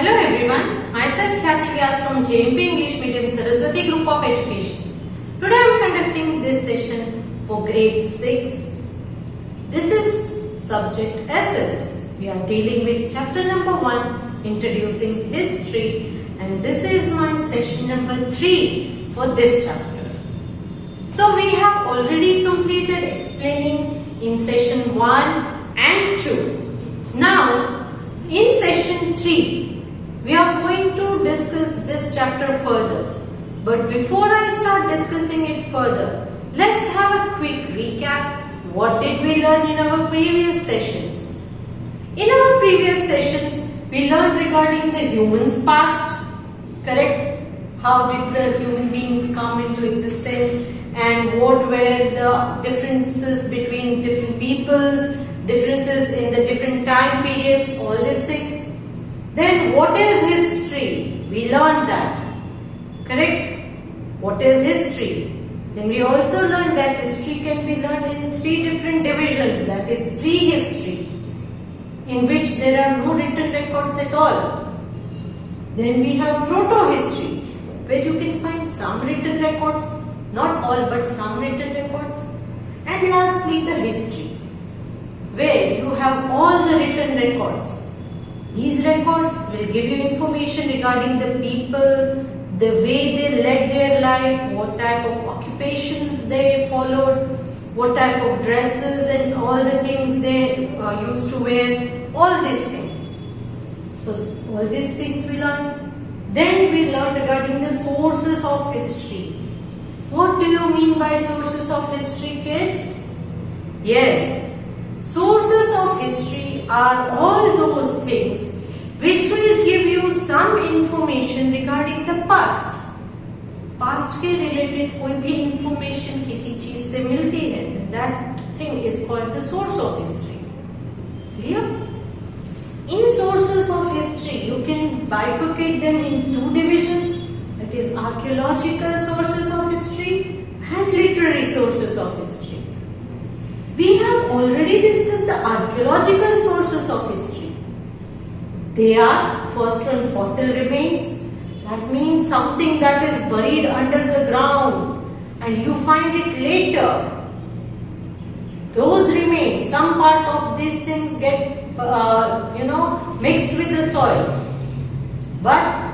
Hello everyone, myself Khyati Vyas from JMP English Medium Saraswati Group of Education. Today I am conducting this session for grade 6. This is subject SS. We are dealing with chapter number 1, introducing history, and this is my session number 3 for this chapter. So we have already completed explaining in session 1 and 2. Now in session 3 we are going to discuss this chapter further. But before I start discussing it further, let's have a quick recap. What did we learn in our previous sessions? In our previous sessions, we learned regarding the humans past, correct? How did the human beings come into existence and what were the differences between different peoples, differences in the different time periods, all these things. Then what is history? We learned that, correct? What is history? Then we also learned that history can be learned in 3 different divisions, that is prehistory, in which there are no written records at all. Then we have proto-history, where you can find some written records, not all but some written records. And lastly the history, where you have all the written records. These records will give you information regarding the people, the way they led their life, what type of occupations they followed, what type of dresses and all the things they used to wear, all these things. So all these things we learned. Then we learned regarding the sources of history. What do you mean by sources of history, kids? Yes, sources of history are all those things which will give you some information regarding the past. Past के related कोई भी information किसी चीज से मिलती है, that thing is called the source of history. Clear? In sources of history, you can bifurcate them in 2 divisions. That is archaeological sources of history and literary sources of history. We have already discussed the archaeological sources of history. They are first one, fossil remains. That means something that is buried under the ground and you find it later. Those remains, some part of these things get mixed with the soil, but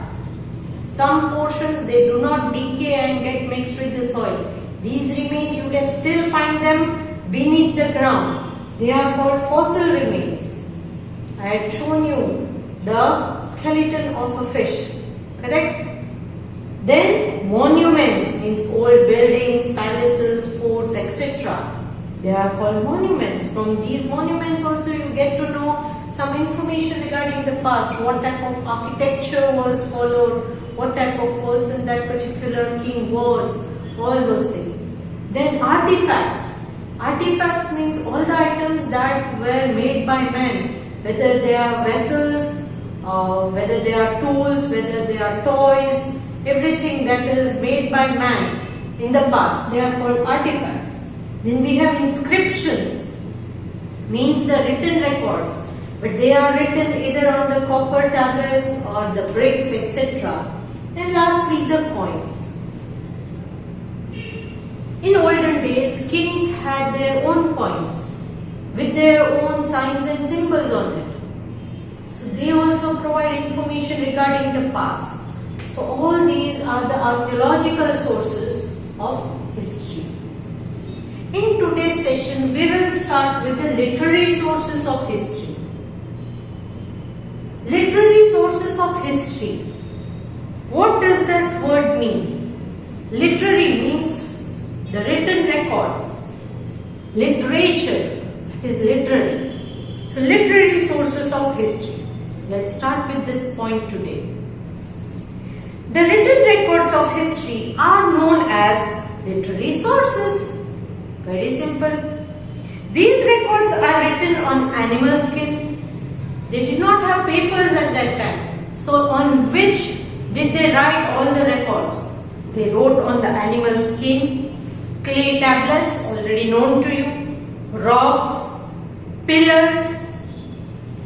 some portions they do not decay and get mixed with the soil. These remains you can still find them beneath the ground. They are called fossil remains. I had shown you the skeleton of a fish, correct? Then monuments means old buildings, palaces, forts, etc. They are called monuments. From these monuments also you get to know some information regarding the past, what type of architecture was followed, what type of person that particular king was, all those things. Then artifacts. Artifacts means all the items that were made by men, whether they are vessels, whether they are tools, whether they are toys, everything that is made by man in the past, they are called artifacts. Then we have inscriptions, means the written records, but they are written either on the copper tablets or the bricks, etc. And lastly the coins. In olden days, kings had their own coins with their own signs and symbols on it. So they also provide information regarding the past. So all these are the archaeological sources of history. In today's session, we will start with the literary sources of history. Literary sources of history. What does that word mean? Literary means the written records. Literature, that is literary. So literary sources of history. Let's start with this point today. The written records of history are known as literary sources. Very simple. These records are written on animal skin. They did not have papers at that time. So on which did they write all the records? They wrote on the animal skin, clay tablets already known to you, rocks, pillars,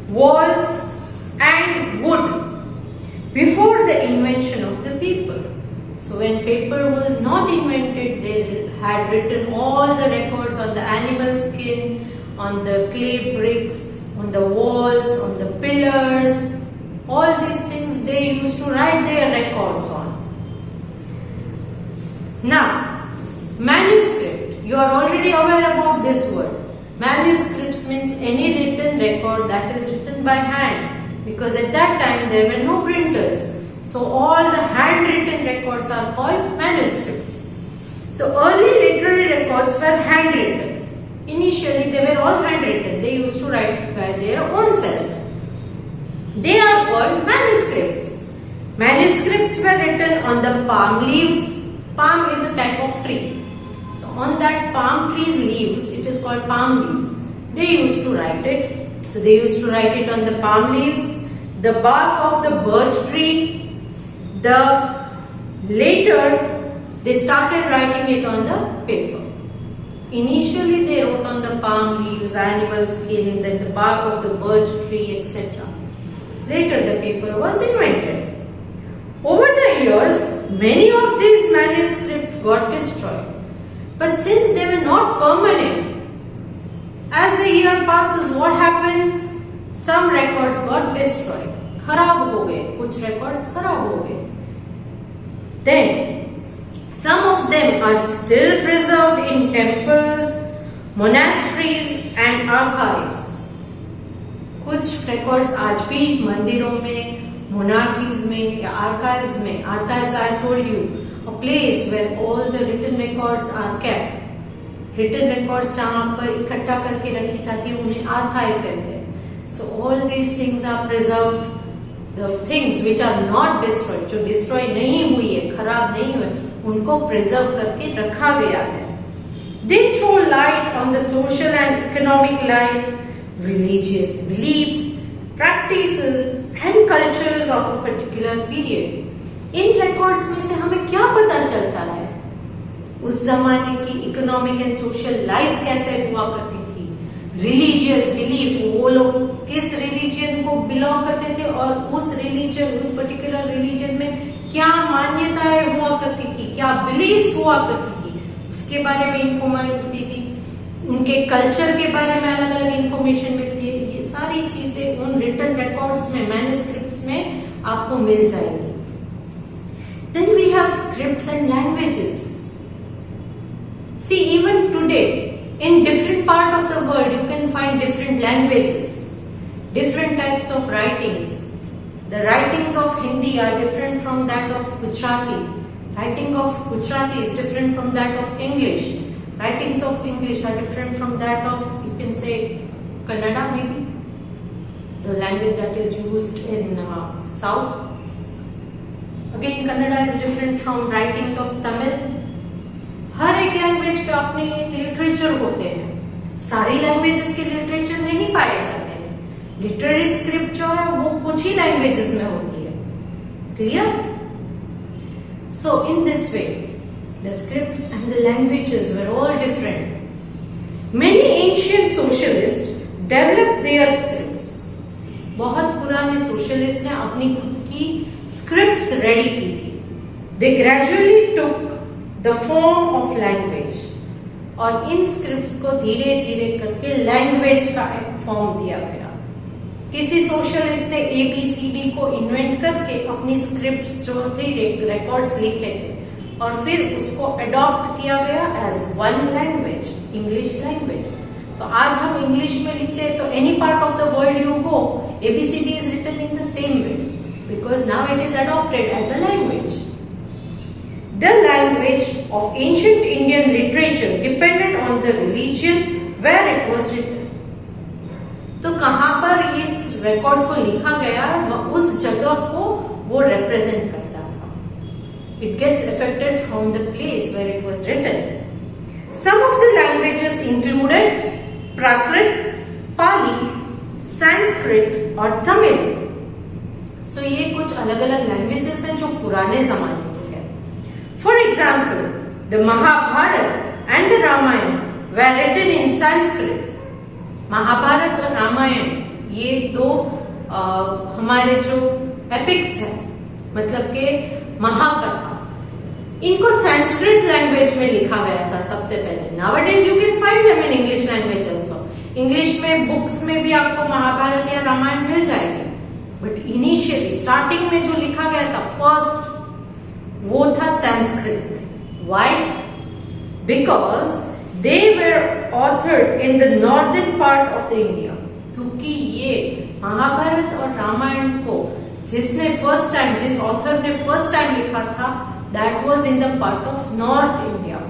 walls and wood. before the invention of the paper. So when paper was not invented, they had written all the records on the animal skin, on the clay bricks, on the walls, on the pillars. All these things they used to write their records on. Now, manuscript. You are already aware about this word. Manuscripts means any written record that is written by hand. Because at that time there were no printers. So all the handwritten records are called manuscripts. So early literary records were handwritten. Initially they were all handwritten. They used to write by their own self. They are called manuscripts. Manuscripts were written on the palm leaves. Palm is a type of tree. So on that palm tree's leaves, it is called palm leaves. They used to write it. So they used to write it on the palm leaves, the bark of the birch tree. Later they started writing it on the paper. Initially they wrote on the palm leaves, animal skin, then the bark of the birch tree, etc. Later the paper was invented. Over the years, many of these manuscripts got destroyed. But since they were not permanent, as the year passes, what happens? Some records got destroyed. खराब हो गए, कुछ records खराब हो गए. Then, some of them are still preserved in temples, monasteries and archives. कुछ records आज भी मंदिरों में, monarchies में या archives में. Archives, I told you, a place where all the written records are kept. Written records जहाँ पर इकट्ठा करके रखी जाती है उन्हें आर्काइव कहते हैं. So all these things are preserved. The things which are not destroyed, जो destroy नहीं हुई है, खराब नहीं हुए, उनको preserve करके रखा गया है. They throw light on the social and economic life, religious beliefs, practices and cultures of a particular period. In records में से हमें क्या पता चलता है? उस जमाने की इकोनॉमिक एंड सोशल लाइफ कैसे हुआ करती थी. रिलीजियस बिलीफ, वो लोग किस रिलीजन को बिलोंग करते थे और उस रिलीजन, उस पर्टिकुलर रिलीजन में क्या मान्यताएं हुआ करती थी, क्या बिलीफ्स हुआ करती थी, उसके बारे में इंफॉर्मेशन मिलती थी. उनके कल्चर के बारे में अलग अलग इंफॉर्मेशन मिलती है. ये सारी चीजें उन रिटन रिकॉर्ड्स में, मैन्युस्क्रिप्ट्स में आपको मिल जाएगी. Then we have scripts and languages. See, even today, in different part of the world, you can find different languages, different types of writings. The writings of Hindi are different from that of Gujarati. Writing of Gujarati is different from that of English. Writings of English are different from that of, you can say, Kannada maybe, the language that is used in South. Again, Kannada is different from writings of Tamil. हर एक language के अपने एक literature होते हैं. सारी languages के literature नहीं पाए जाते हैं. लिटरेरी स्क्रिप्ट जो है वो कुछ ही लैंग्वेजेस में होती है. Clear? So in this way the scripts and the languages were all different. Many ancient socialist developed their scripts. बहुत पुराने सोशलिस्ट ने अपनी खुद की स्क्रिप्ट्स रेडी की थी. They gradually took the form of language. और इन स्क्रिप्ट्स को धीरे धीरे करके लैंग्वेज का एक फॉर्म दिया गया. किसी सोशलिस्ट ने ABCD को इन्वेंट करके अपनी स्क्रिप्ट्स जो थी, रिकॉर्ड्स लिखे थे और फिर उसको अडॉप्ट किया गया as one language, English language. तो आज हम इंग्लिश में लिखते हैं तो any part of the world you go, ABCD is written in the same way because now it is adopted as a language. The language of ancient Indian literature depended on the region where it was written. तो कहाँ पर इस record को लिखा गया, उस जगह को वो रिप्रेजेंट करता था. It gets affected from the place where it was written. Some of the languages included Prakrit, Pali, Sanskrit और Tamil. So ये कुछ अलग अलग लैंग्वेजेस हैं जो पुराने जमाने. For example, the Mahabharata and the Ramayana were written in Sanskrit. Mahabharat और रामायण ये दो हमारे जो एपिक्स हैं मतलब के महाकथा, इनको संस्कृत लैंग्वेज में लिखा गया था सबसे पहले। Nowadays you can find them in English language also. English में बुक्स में भी आपको महाभारत या रामायण मिल जाएगी, बट इनिशियली स्टार्टिंग में जो लिखा गया था फर्स्ट, वो था संस्कृत में। Why? Because they were authored in the northern part of the India. क्योंकि ये महाभारत और रामायण को जिसने फर्स्ट टाइम, जिस ऑथर ने फर्स्ट टाइम लिखा था, that was in the part of north India.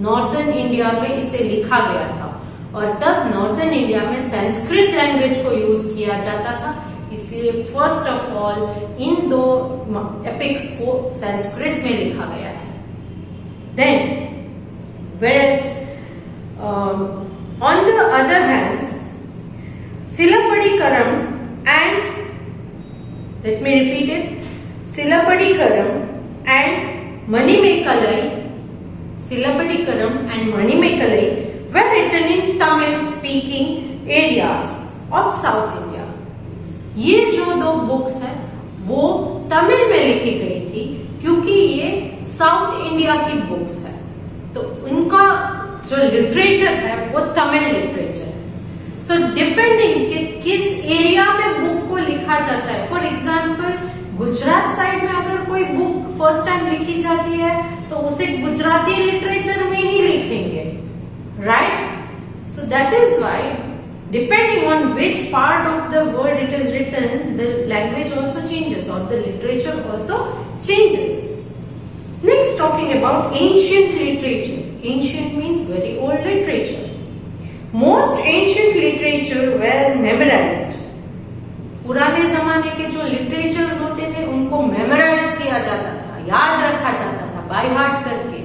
Northern India में इसे लिखा गया था और तब नॉर्दर्न इंडिया में संस्कृत लैंग्वेज को यूज किया जाता था, इसलिए फर्स्ट ऑफ ऑल इन दो एपिक्स को संस्कृत में लिखा गया है। Then whereas on the other hands, Silapadikaram and, let me repeat it, Silapadikaram and Manimekalai, Silapadikaram and Manimekalai were written in Tamil speaking areas of South India. ये जो दो books हैं वो तमिल में लिखी गई थी क्योंकि ये साउथ इंडिया की बुक्स है, तो उनका जो लिटरेचर है वो तमिल लिटरेचर है। सो डिपेंडिंग कि किस एरिया में बुक को लिखा जाता है, फॉर एग्जाम्पल गुजरात साइड में अगर कोई बुक फर्स्ट टाइम लिखी जाती है तो उसे गुजराती लिटरेचर में ही लिखेंगे, right? So that is why depending on which part of the word it is written, the language also changes or the literature also changes. Next, talking about ancient literature. Ancient means very old literature. Most ancient literature were memorized. पुराने जमाने के जो literatures होते थे उनको memorise किया जाता था, याद रखा जाता था बाय हार्ट करके।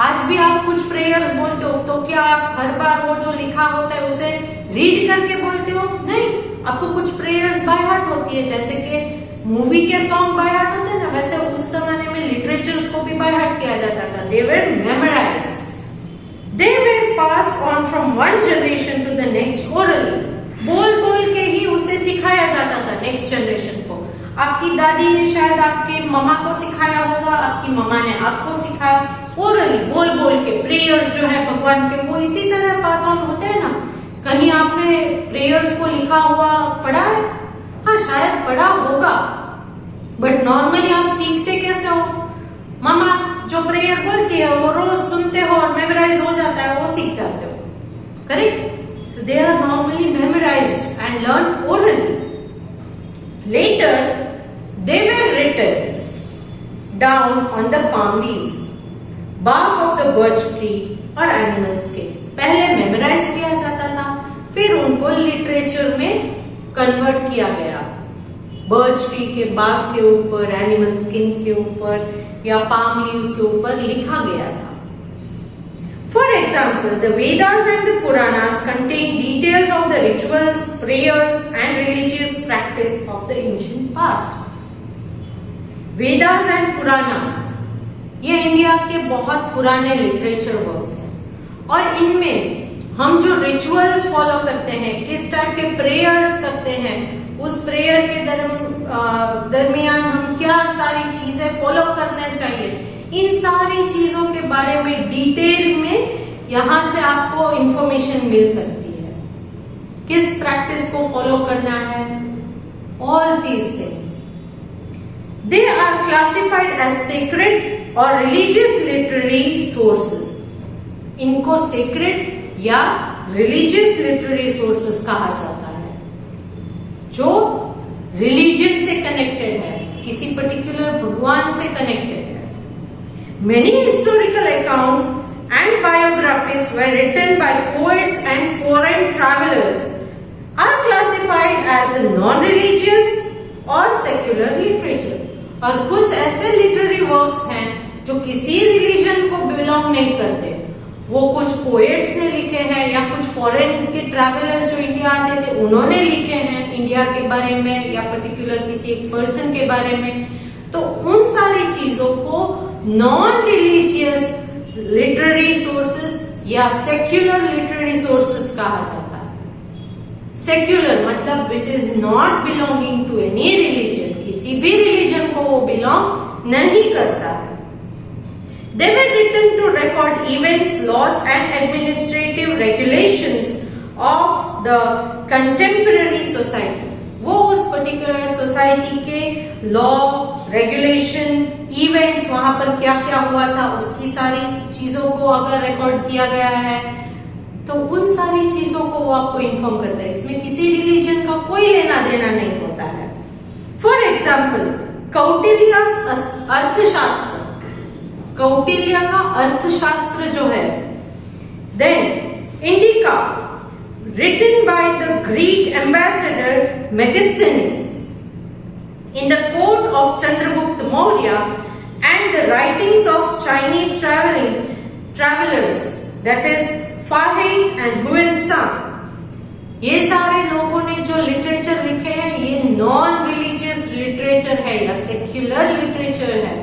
आज भी आप कुछ प्रेयर्स बोलते हो तो क्या आप हर बार वो जो लिखा होता है उसे रीड करके बोलते हो? नहीं, आपको कुछ प्रेयर्स बाय हार्ट होती है, जैसे कि मूवी के सॉन्ग बाय हार्ट होते हैं ना, वैसे उस जमाने में लिटरेचर्स को भी बाय हार्ट किया जाता था। They were memorised, they were passed on from one generation to the next orally. बोल बोल के ही उसे सिखाया जाता था नेक्स्ट जनरेशन को। आपकी दादी ने शायद आपके मम्मा को सिखाया होगा, आपकी मम्मा ने आपको सिखाया, ओरली बोल बोल के। प्रेयर्स जो है भगवान के वो इसी तरह पास ऑन होते हैं ना। कहीं आपने प्रेयर्स को लिखा हुआ पढ़ा है? हाँ, शायद पढ़ा होगा, बट नॉर्मली आप सीखते कैसे हो? मम्मा जो प्रेयर बोलती है वो रोज सुनते हो और मेमोराइज हो जाता है, वो सीख जाते हो, correct? So they are normally memorised and learn orally. Later they were written down on the palm leaves, bark of the birch tree or animal skin. पहले मेमोराइज किया जाता था, फिर उनको लिटरेचर में कन्वर्ट किया गया। बर्च ट्री के बाग के ऊपर, एनिमल स्किन के ऊपर या पाम लीव्स के ऊपर लिखा गया था। For example, the Vedas and the Puranas contain details of the rituals, prayers and religious practice of the ancient past. Vedas and Puranas ये इंडिया के बहुत पुराने लिटरेचर वर्क्स हैं और इनमें हम जो रिचुअल्स फॉलो करते हैं, किस टाइप के प्रेयर्स करते हैं, उस प्रेयर के दरमियान हम क्या सारी चीजें फॉलो करना चाहिए, इन सारी चीजों के बारे में डिटेल में यहाँ से आपको इंफॉर्मेशन मिल सकती है। किस प्रैक्टिस को फॉलो करना है, all these things. They are classified as sacred or religious literary sources. इनको sacred या religious literary sources कहा जाता है, जो religion से connected है, किसी particular भगवान से connected है। Many historical accounts and biographies were written by poets and foreign travelers are classified as a non-religious or secular literature. और कुछ ऐसे लिटरेरी वर्क्स हैं जो किसी रिलीजन को बिलोंग नहीं करते, वो कुछ पोएट्स ने लिखे हैं या कुछ फॉरेन के ट्रैवलर्स जो इंडिया आते थे उन्होंने लिखे हैं इंडिया के बारे में या पर्टिकुलर किसी एक पर्सन के बारे में। तो उन सारी चीजों को नॉन रिलीजियस लिटरेरी सोर्सेस या सेक्युलर लिटरेरी सोर्सेस कहा जाता है। सेक्युलर मतलब which is not belonging to any religion, किसी भी रिलीजन को वो बिलोंग नहीं करता है। They were written to record events, laws and administrative regulations of the contemporary society. वो उस पर्टिकुलर सोसाइटी के लॉ, रेगुलेशन, इवेंट्स, वहां पर क्या क्या हुआ था उसकी सारी चीजों को अगर रिकॉर्ड किया गया है तो उन सारी चीजों को वो आपको इन्फॉर्म करता है। इसमें किसी रिलीजन का कोई लेना देना नहीं होता है। फॉर एग्जाम्पल, कौटिल्य अर्थशास्त्र, कौटिल्य का अर्थशास्त्र जो है, then Indica written by the Greek ambassador Megasthenes in the court of Chandragupta Maurya, and the writings of Chinese travelers, that is Fahid and Huansang. ये सारे लोगों ने जो लिटरेचर लिखे हैं ये नॉन रिलीजियस लिटरेचर है या सेक्युलर लिटरेचर है,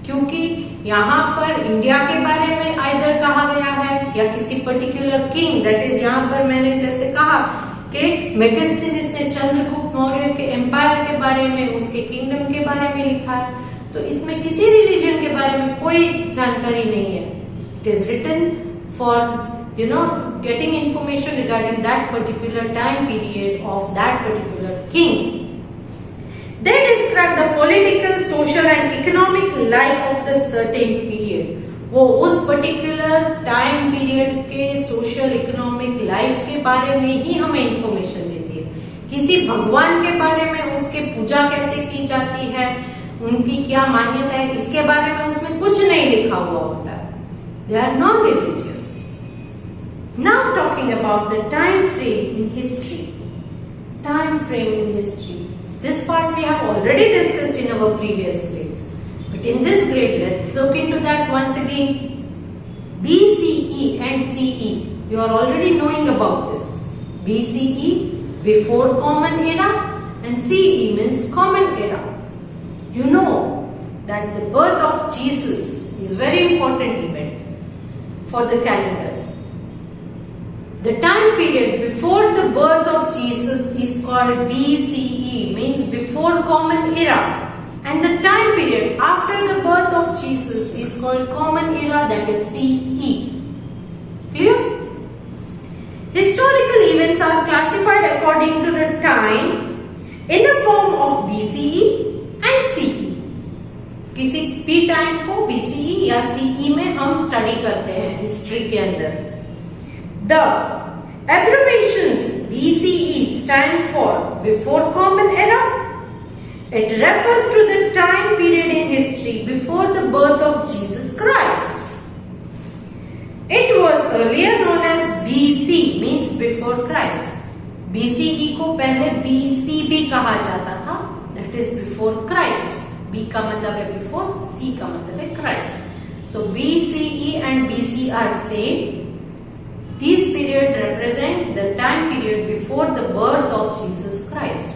क्योंकि यहाँ पर इंडिया के बारे में आइदर कहा गया है या किसी पर्टिकुलर किंग, दैट इज यहाँ पर मैंने जैसे कहा कि मेगास्थनीज ने चंद्रगुप्त मौर्य के एम्पायर के बारे में, उसके किंगडम के बारे में लिखा है, तो इसमें किसी रिलीजन के बारे में कोई जानकारी नहीं है। It is written for getting information regarding that particular time period of that particular king. They describe the political, social and economic life of the certain period. वो उस पर्टिकुलर टाइम पीरियड के सोशल इकोनॉमिक लाइफ के बारे में ही हमें information देती है। किसी भगवान के बारे में, उसके पूजा कैसे की जाती है, उनकी क्या मान्यता है, इसके बारे में उसमें कुछ नहीं लिखा हुआ होता है। They are non-religious. Now talking about the time frame in history. Time frame in history. This part we have already discussed in our previous grades. But in this grade, let's look into that once again. BCE and CE. You are already knowing about this. BCE, before Common Era, and CE means Common Era. You know that the birth of Jesus is very important event for the calendars. The time period before the birth of Jesus is called BCE, means before Common Era, and the time period after the birth of Jesus is called Common Era, that is CE. Clear? Historical events are classified according to the time in the form of BCE and CE. किसी भी time को BCE या CE में हम study करते हैं history के अंदर। The abbreviations BCE stand for before Common Era. It refers to the time period in history before the birth of Jesus Christ. It was earlier known as BC, means before Christ. BCE को पहले BC भी कहा जाता था, that is before Christ. B का मतलब है before, C का मतलब है Christ. So BCE and BC are same. These periods represent the time period before the birth of Jesus Christ.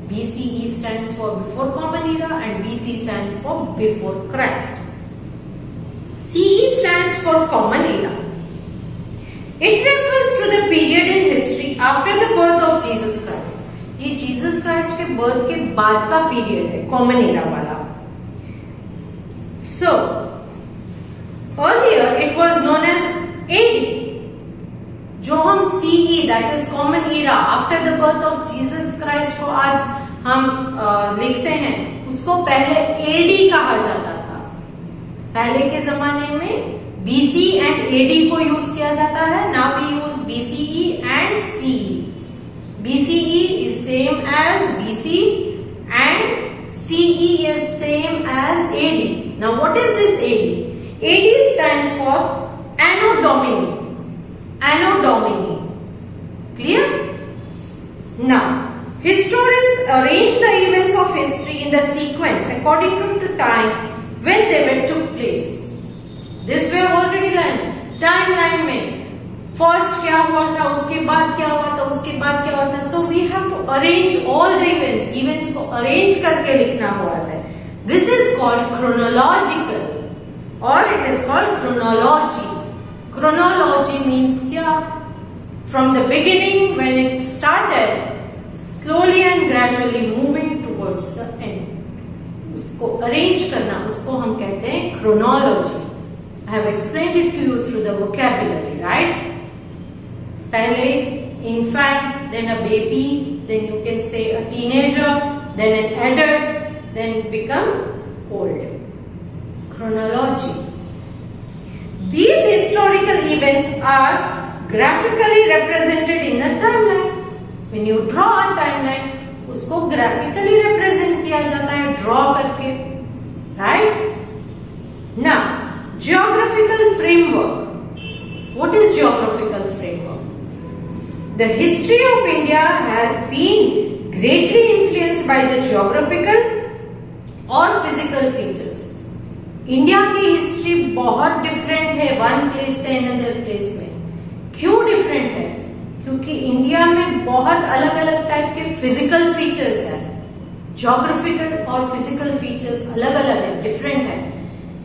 BCE stands for before Common Era and BC stands for before Christ. CE stands for Common Era. It refers to the period in history after the birth of Jesus Christ. ये Jesus Christ के birth के बाद का period है, Common Era वाला. So, earlier it was known as AD. जो हम CE, that is Common Era, after the birth of Jesus Christ को आज हम लिखते हैं, उसको पहले AD कहा जाता था। पहले के जमाने में BC and AD को यूज किया जाता है, now we use BCE and CE. BCE is same as BC and CE is same as AD. Now what is this AD? AD stands for Anno Domini. Anno Domini. Clear? Now, historians arrange the events of history in the sequence according to the time when they were took place. This we have already learned. Timeline में first क्या हुआ था, उसके बाद क्या हुआ था, उसके बाद क्या हुआ था. So we have to arrange all the events. Events को arrange करके लिखना हुआ था. This is called chronological or it is called chronology. Chronology means क्या? From the beginning when it started, slowly and gradually moving towards the end. उसको arrange करना, उसको हम कहते हैं chronology. I have explained it to you through the vocabulary, right? पहले infant, then a baby, then you can say a teenager, then an adult, then become old. Chronology. These historical events are graphically represented in the timeline. When you draw a timeline, उसको graphically represent किया जाता है draw करके, right? Now, geographical framework. What is geographical framework? The history of India has been greatly influenced by the geographical और physical features. India की history बहुत different है one place से अनदर प्लेस में. क्यों डिफरेंट है? क्योंकि इंडिया में बहुत अलग अलग टाइप के फिजिकल फीचर्स हैं. ज्योग्राफिकल और फिजिकल फीचर्स अलग अलग है, डिफरेंट है.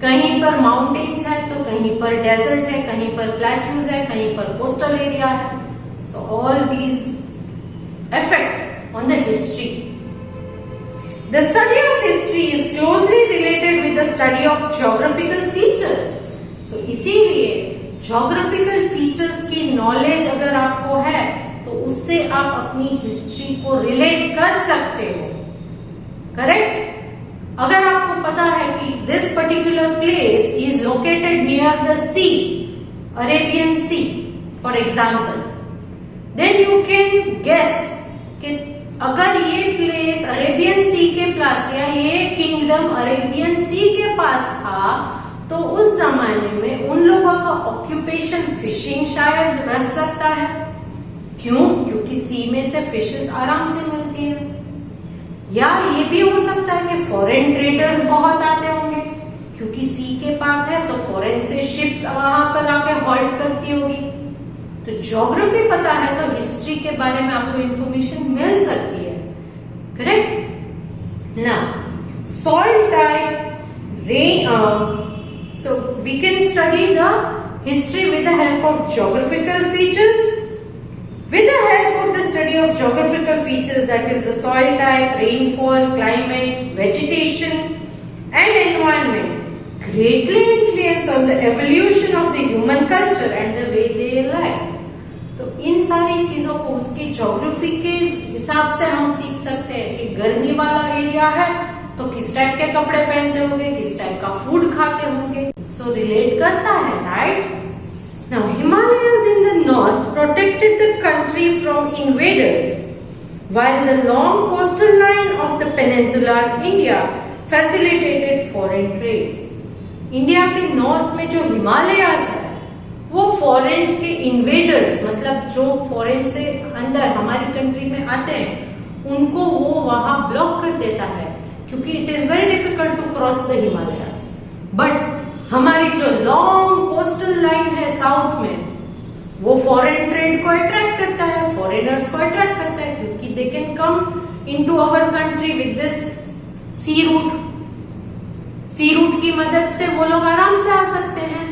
कहीं पर माउंटेन्स है तो कहीं पर डेजर्ट है, कहीं पर प्लेट्यूज है, कहीं पर कोस्टल एरिया है. So all these affect on the history. The study of history is closely related with the study of geographical features. So इसीलिए geographical features की नॉलेज अगर आपको है तो उससे आप अपनी हिस्ट्री को रिलेट कर सकते हो. करेक्ट? अगर आपको पता है कि this particular place is located near the sea, Arabian Sea, for example, then you can guess कि अगर ये प्लेस अरेबियन सी के पास या ये किंगडम अरेबियन सी के पास था तो उस जमाने में उन लोगों का ऑक्यूपेशन फिशिंग शायद रह सकता है. क्यों? क्योंकि सी में से फिशेस आराम से मिलती है. या ये भी हो सकता है कि फॉरेन ट्रेडर्स बहुत आते होंगे, क्योंकि सी के पास है तो फॉरेन से शिप्स वहां पर आके हॉल्ट करती होगी. तो ज्योग्राफी पता है तो हिस्ट्री के बारे में आपको इंफॉर्मेशन मिल सकती है. Correct? Now soil type, rain, so we can study the history with the help of geographical features. With the help of the study of geographical features, that is the soil type, rainfall, climate, vegetation and environment, greatly influence on the evolution of the human culture and the way they live. तो इन सारी चीजों को उसकी geography के हिसाब से हम सीख सकते हैं कि गर्मी वाला एरिया है तो किस टाइप के कपड़े पहनते होंगे, किस टाइप का फूड खाते होंगे. सो रिलेट करता है, right? Now Himalayas in the north protected the country from invaders, while the long coastal line of the peninsular India facilitated foreign trades. India के नॉर्थ में जो हिमालयास है वो फॉरेन के इन्वेडर्स, मतलब जो फॉरेन से अंदर हमारी कंट्री में आते हैं उनको वो वहां ब्लॉक कर देता है, क्योंकि it is very difficult to cross the Himalayas. But हमारी जो लॉन्ग कोस्टल लाइन है साउथ में वो फॉरेन ट्रेड को अट्रैक्ट करता है, फॉरेनर्स को अट्रैक्ट करता है, क्योंकि they can come into our country with this sea route. Sea route की मदद से वो लोग आराम से आ सकते हैं.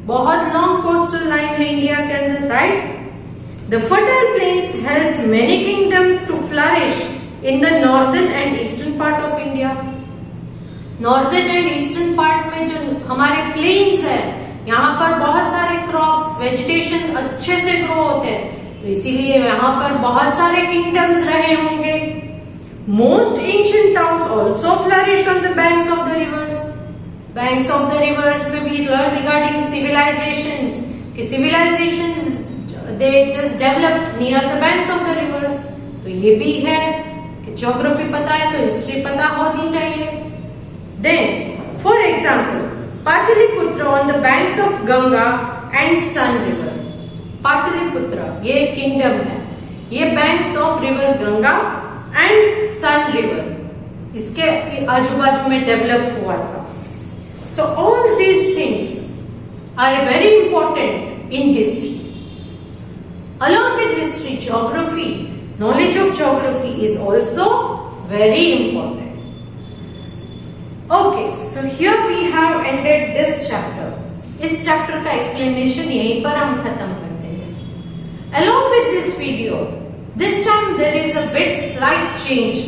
बहुत लॉन्ग कोस्टल लाइन है इंडिया के अंदर, right? The fertile plains help many kingdoms to flourish in the northern and eastern part of India. Northern and eastern part में जो हमारे प्लेन्स है यहाँ पर बहुत सारे क्रॉप्स, वेजिटेशन अच्छे से ग्रो होते हैं, तो इसीलिए यहाँ पर बहुत सारे किंगडम्स रहे होंगे. Most ancient towns also flourished on the banks of the rivers. Banks of the rivers में भी लर्न रिगार्डिंग सिविलाइजेशंस, कि civilisations they just developed near the banks of the rivers. तो ये भी है कि ज्योग्राफी पता है तो हिस्ट्री पता होनी चाहिए. Then for example Pataliputra on the banks of Ganga and Son river. Pataliputra ये किंगडम है, ये banks of river Ganga and Son river इसके आजू बाजू में डेवलप हुआ था. So all these things are very important in history. Along with history, geography, knowledge of geography is also very important. Okay, so here we have ended this chapter. इस chapter का explanation यहीं पर हम खत्म करते हैं. Along with this video, this time there is a bit slight change.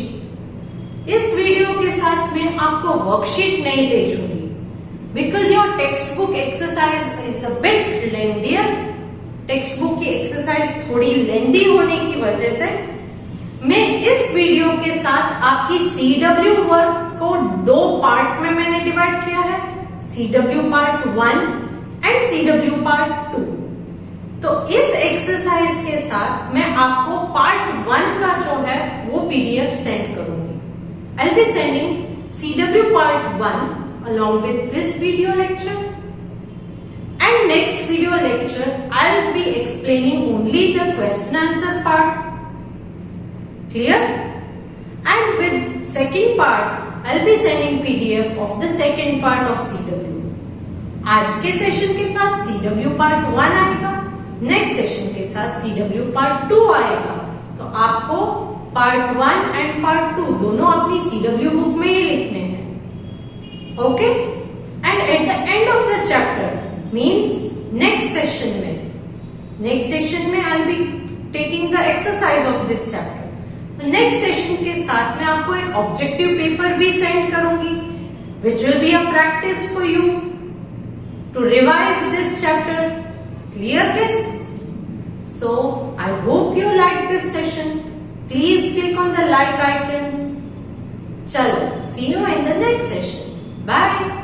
इस video के साथ मैं आपको वर्कशीट नहीं भेजूंगी because your textbook exercise is a bit lengthier. Textbook की एक्सरसाइज थोड़ी लेंथी होने की वजह से मैं इस वीडियो के साथ आपकी CW वर्क को 2 पार्ट में मैंने डिवाइड किया है, CW part 1 and CW part 2। तो इस एक्सरसाइज के साथ मैं आपको पार्ट 1 का जो है वो PDF सेंड करूंगी। I'll be sending CW part 1 along with this video lecture, and next video lecture I'll be explaining only the question answer part. Clear? And with second part I'll be sending PDF of the second part of CW. आज के session के साथ CW part 1 आएगा, next session के साथ CW part 2 आएगा। तो आपको पार्ट 1 एंड पार्ट 2 दोनों अपनी CW बुक में ही लिखने हैं। Okay? And at the end of the chapter means next session में I will be taking the exercise of this chapter. तो नेक्स्ट सेशन के साथ मैं आपको एक ऑब्जेक्टिव पेपर भी सेंड करूंगी which will be a practice for you to revise this chapter. Clear kids? So I hope you like this session. Please click on the like icon. Chalo, see you in the next session. Bye.